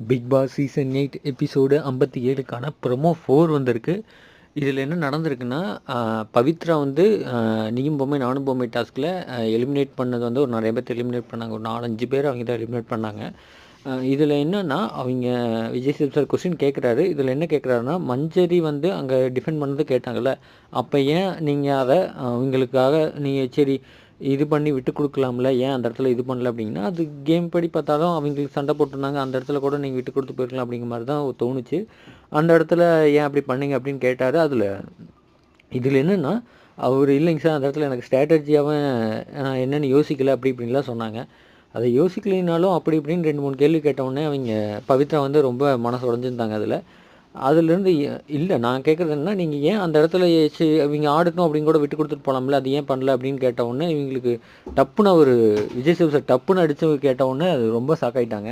Big Boss season 8 episode 57க்கான promo 4 வந்திருக்கு. இதில் என்ன நடந்திருக்குன்னா, பவித்ரா வந்து நீயும் பொம்மை நானும் பொம்மை டாஸ்கில் எலிமினேட் பண்ணது வந்து ஒரு நிறைய பேர் எலிமினேட் பண்ணாங்க. ஒரு 4, 5 பேர் அவங்க தான் எலிமினேட் பண்ணாங்க. இதில் என்னென்னா, அவங்க விஜய் சேது சார் கொஸ்டின் கேட்குறாரு. இதில் என்ன கேட்குறாருன்னா, மஞ்சரி வந்து அங்கே டிஃபெண்ட் பண்ணது கேட்டாங்கல்ல, அப்போ ஏன் நீங்கள் அதை அவங்களுக்காக நீங்கள் சரி இது பண்ணி விட்டு கொடுக்கலாம்ல, ஏன் அந்த இடத்துல இது பண்ணல அப்படிங்கன்னா, அது கேம் படி பார்த்தாலும் அவங்களுக்கு சண்டை போட்டிருந்தாங்க. அந்த இடத்துல கூட நீங்கள் விட்டு கொடுத்து போயிருக்கலாம் அப்படிங்கிற மாதிரி தான் தோணுச்சு. அந்த இடத்துல ஏன் அப்படி பண்ணீங்க அப்படின்னு கேட்டார். இதில் என்னென்னா, அவர் இல்லைங்க சார், அந்த இடத்துல எனக்கு ஸ்ட்ராட்டஜியாகவே என்னென்னு யோசிக்கலை அப்படி இப்படின்லாம் சொன்னாங்க. அதை யோசிக்கலைனாலும் அப்படி இப்படின்னு 2, 3 கேள்வி கேட்டவுடனே அவங்க பவித்ரா வந்து ரொம்ப மனசு உடஞ்சிருந்தாங்க. அதுலேருந்து இல்லை நான் கேட்குறது என்னன்னா, நீங்கள் ஏன் அந்த இடத்துல இவங்க ஆடட்டும் அப்படின்னு கூட விட்டு கொடுத்துட்டு போகலாம்ல, அது ஏன் பண்ணல அப்படின்னு கேட்டவுடனே இவங்களுக்கு டப்புன்னு ஒரு விஜய் சேது சார் டப்புன்னு அடித்து கேட்டவுடனே அது ரொம்ப ஷாக் ஆகிட்டாங்க.